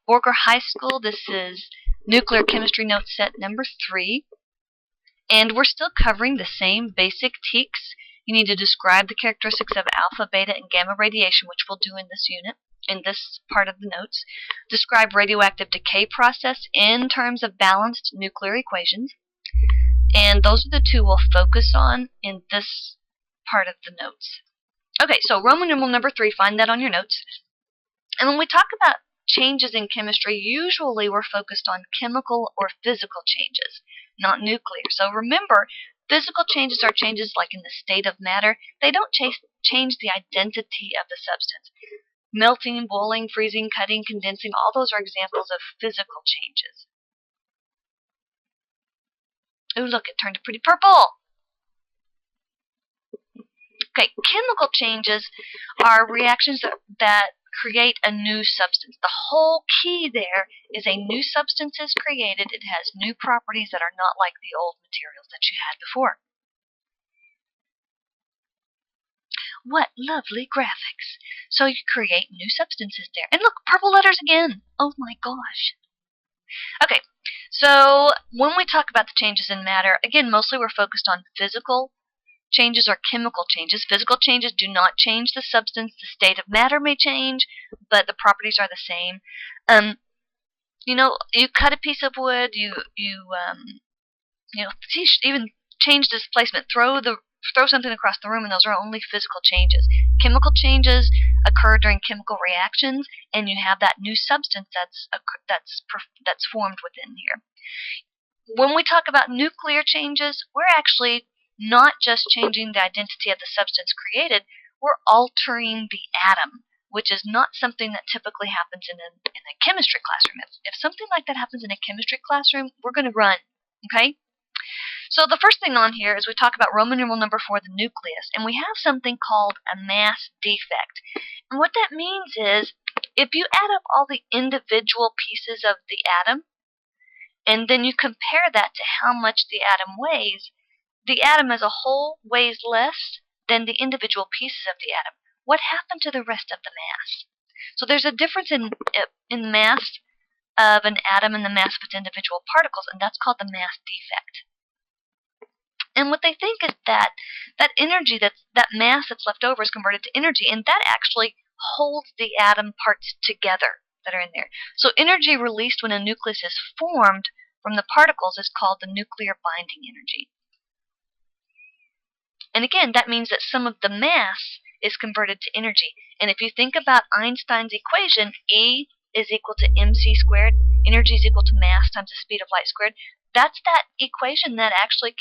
Borger High School. This is Nuclear Chemistry Note Set number 3. And we're still covering the same basic teaks. You need to describe the characteristics of alpha, beta, and gamma radiation, which we'll do in this unit, in this part of the notes. Describe radioactive decay process in terms of balanced nuclear equations. And those are the two we'll focus on in this part of the notes. Okay, so Roman numeral number 3, find that on your notes. And when we talk about changes in chemistry, usually we're focused on chemical or physical changes, not nuclear. So remember, physical changes are changes like in the state of matter. They don't change the identity of the substance. Melting, boiling, freezing, cutting, condensing, all those are examples of physical changes. Ooh, look, it turned pretty purple. Okay, chemical changes are reactions that create a new substance. The whole key there is a new substance is created. It has new properties that are not like the old materials that you had before. What lovely graphics. So you create new substances there. And look, purple letters again. Oh my gosh. Okay, so when we talk about the changes in matter, again, mostly we're focused on physical changes or chemical changes. Physical changes do not change the substance. The state of matter may change, but the properties are the same. You cut a piece of wood, you even change displacement, throw something across the room, and those are only physical changes. Chemical changes occur during chemical reactions, and you have that new substance that's formed within here. When we talk about nuclear changes, we're actually not just changing the identity of the substance created, we're altering the atom, which is not something that typically happens in a chemistry classroom. If something like that happens in a chemistry classroom, we're going to run, okay? So the first thing on here is we talk about Roman numeral number 4, the nucleus, and we have something called a mass defect. And what that means is if you add up all the individual pieces of the atom, and then you compare that to how much the atom weighs, the atom as a whole weighs less than the individual pieces of the atom. What happened to the rest of the mass? So there's a difference in mass of an atom and the mass of its individual particles, and that's called the mass defect. And what they think is that energy, that mass that's left over, is converted to energy, and that actually holds the atom parts together that are in there. So energy released when a nucleus is formed from the particles is called the nuclear binding energy. And again, that means that some of the mass is converted to energy. And if you think about Einstein's equation, E is equal to mc squared, energy is equal to mass times the speed of light squared, that's that equation that actually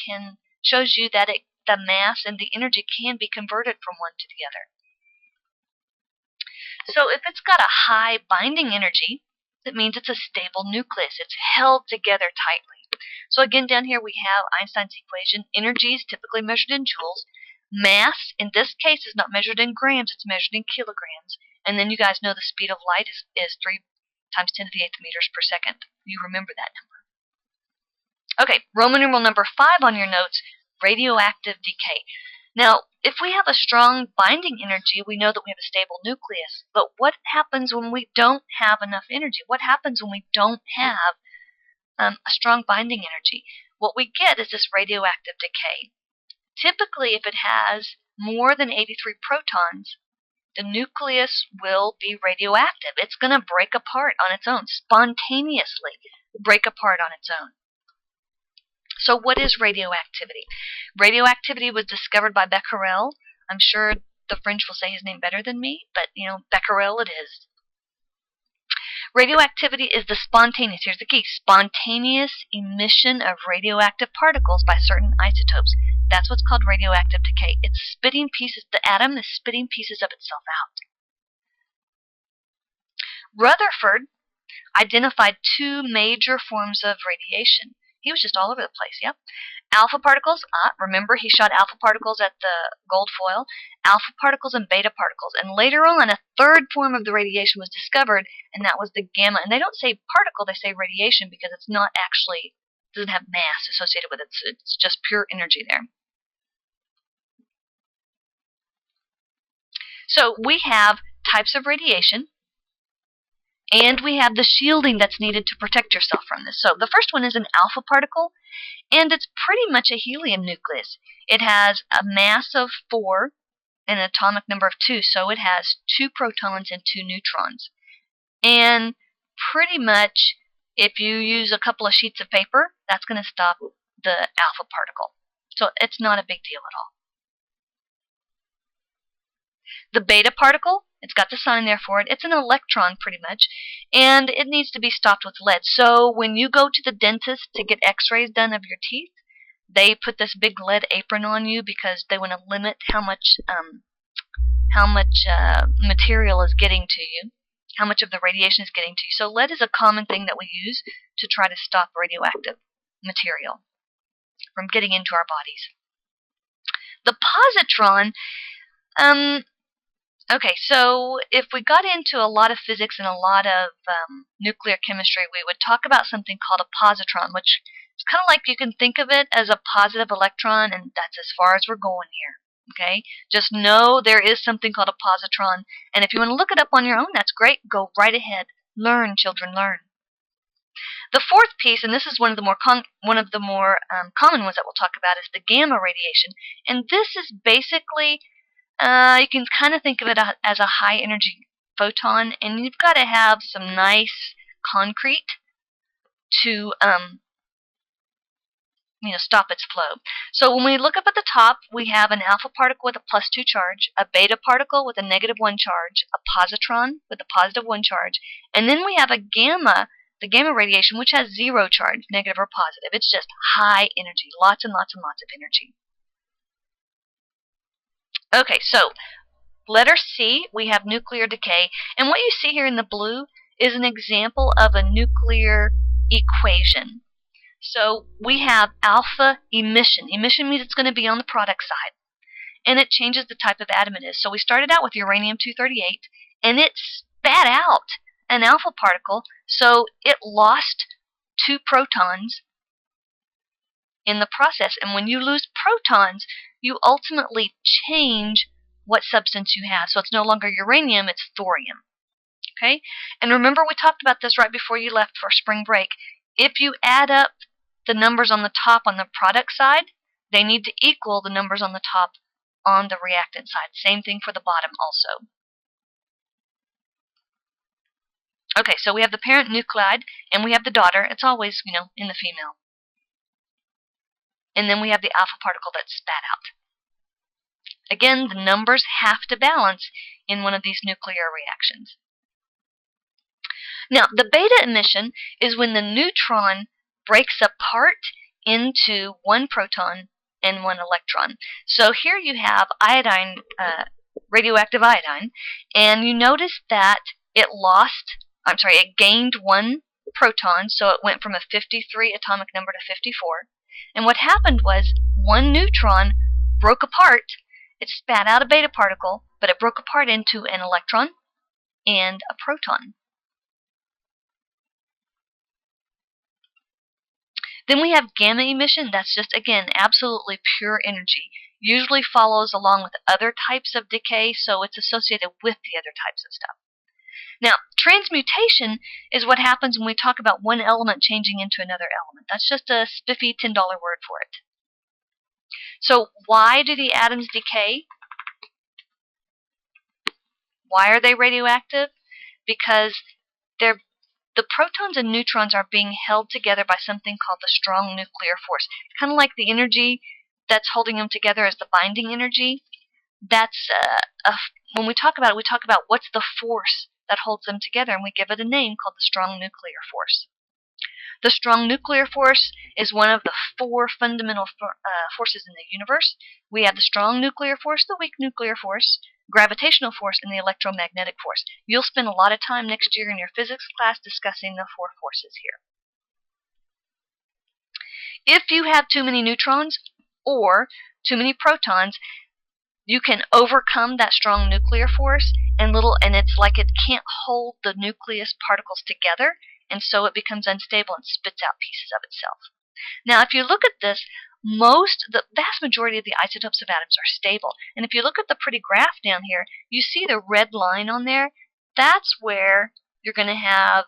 shows you that the mass and the energy can be converted from one to the other. So if it's got a high binding energy, that means it's a stable nucleus. It's held together tightly. So again, down here we have Einstein's equation. Energy is typically measured in joules. Mass, in this case, is not measured in grams. It's measured in kilograms. And then you guys know the speed of light is 3 times 10 to the 8th meters per second. You remember that number. Okay, Roman numeral number 5 on your notes, radioactive decay. Now, if we have a strong binding energy, we know that we have a stable nucleus. But what happens when we don't have enough energy? What happens when we don't have a strong binding energy? What we get is this radioactive decay. Typically, if it has more than 83 protons, the nucleus will be radioactive. It's going to break apart on its own, spontaneously break apart on its own. So what is radioactivity? Radioactivity was discovered by Becquerel. I'm sure the French will say his name better than me, but Becquerel it is. Radioactivity is the spontaneous, here's the key, spontaneous emission of radioactive particles by certain isotopes. That's what's called radioactive decay. It's spitting pieces, the atom is spitting pieces of itself out. Rutherford identified 2 major forms of radiation. He was just all over the place, yep. Alpha particles, remember he shot alpha particles at the gold foil, alpha particles and beta particles. And later on, a 3rd form of the radiation was discovered, and that was the gamma. And they don't say particle, they say radiation because it's not actually, doesn't have mass associated with it. It's just pure energy there. So we have types of radiation, And we have the shielding that's needed to protect yourself from this. So the first one is an alpha particle, and it's pretty much a helium nucleus. It has a mass of 4 and an atomic number of 2, so it has 2 protons and 2 neutrons. And pretty much, if you use a couple of sheets of paper, that's going to stop the alpha particle. So it's not a big deal at all. The beta particle, it's got the sign there for it. It's an electron pretty much, and it needs to be stopped with lead. So when you go to the dentist to get x-rays done of your teeth, they put this big lead apron on you because they want to limit how much material is getting to you, how much of the radiation is getting to you. So lead is a common thing that we use to try to stop radioactive material from getting into our bodies. The positron, okay, so if we got into a lot of physics and a lot of nuclear chemistry, we would talk about something called a positron, which is kind of like you can think of it as a positive electron, and that's as far as we're going here. Okay, just know there is something called a positron, and if you want to look it up on your own, that's great. Go right ahead. Learn, children, learn. The fourth piece, and this is one of the more common ones that we'll talk about, is the gamma radiation, and this is basically you can kind of think of it as a high energy photon, and you've got to have some nice concrete to stop its flow. So when we look up at the top, we have an alpha particle with a +2 charge, a beta particle with a -1 charge, a positron with a +1 charge, and then we have a gamma, the gamma radiation, which has 0 charge, negative or positive. It's just high energy, lots and lots and lots of energy. Okay, so letter C, we have nuclear decay, and what you see here in the blue is an example of a nuclear equation. So we have alpha emission. Emission means it's going to be on the product side, and it changes the type of atom it is. So we started out with uranium-238, and it spat out an alpha particle, so it lost 2 protons in the process. And when you lose protons, you ultimately change what substance you have. So it's no longer uranium, it's thorium. Okay? And remember, we talked about this right before you left for spring break. If you add up the numbers on the top on the product side, they need to equal the numbers on the top on the reactant side. Same thing for the bottom also. Okay, so we have the parent nuclide, and we have the daughter. It's always, in the female. And then we have the alpha particle that's spat out. Again, the numbers have to balance in one of these nuclear reactions. Now, the beta emission is when the neutron breaks apart into 1 proton and 1 electron. So here you have iodine, radioactive iodine, and you notice that it gained 1 proton, so it went from a 53 atomic number to 54. And what happened was 1 neutron broke apart. It spat out a beta particle, but it broke apart into an electron and a proton. Then we have gamma emission. That's just, again, absolutely pure energy. Usually follows along with other types of decay, so it's associated with the other types of stuff. Now, transmutation is what happens when we talk about one element changing into another element. That's just a spiffy $10 word for it. So why do the atoms decay? Why are they radioactive? Because the protons and neutrons are being held together by something called the strong nuclear force. Kind of like the energy that's holding them together is the binding energy. That's when we talk about it, we talk about what's the force that holds them together, and we give it a name called the strong nuclear force. The strong nuclear force is one of the 4 fundamental forces in the universe. We have the strong nuclear force, the weak nuclear force, gravitational force, and the electromagnetic force. You'll spend a lot of time next year in your physics class discussing the 4 forces here. If you have too many neutrons or too many protons, you can overcome that strong nuclear force, and it's like it can't hold the nucleus particles together, and so it becomes unstable and spits out pieces of itself. Now, if you look at this, the vast majority of the isotopes of atoms are stable. And if you look at the pretty graph down here, you see the red line on there. That's where you're going to have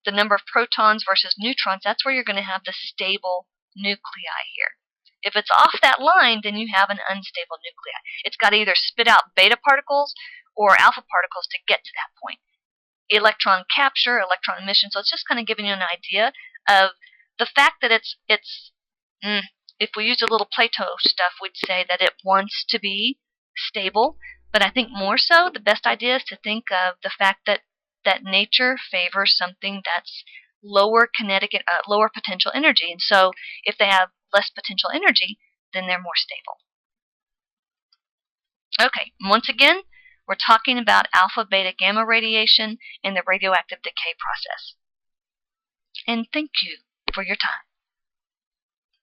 the number of protons versus neutrons. That's where you're going to have the stable nuclei here. If it's off that line, then you have an unstable nuclei. It's got to either spit out beta particles or alpha particles to get to that point. Electron capture, electron emission. So it's just kind of giving you an idea of the fact that if we used a little Plato stuff, we'd say that it wants to be stable. But I think more so, the best idea is to think of the fact that nature favors something that's lower kinetic, lower potential energy. And so if they have less potential energy, then they're more stable. Okay, once again, we're talking about alpha, beta, gamma radiation and the radioactive decay process. And thank you for your time.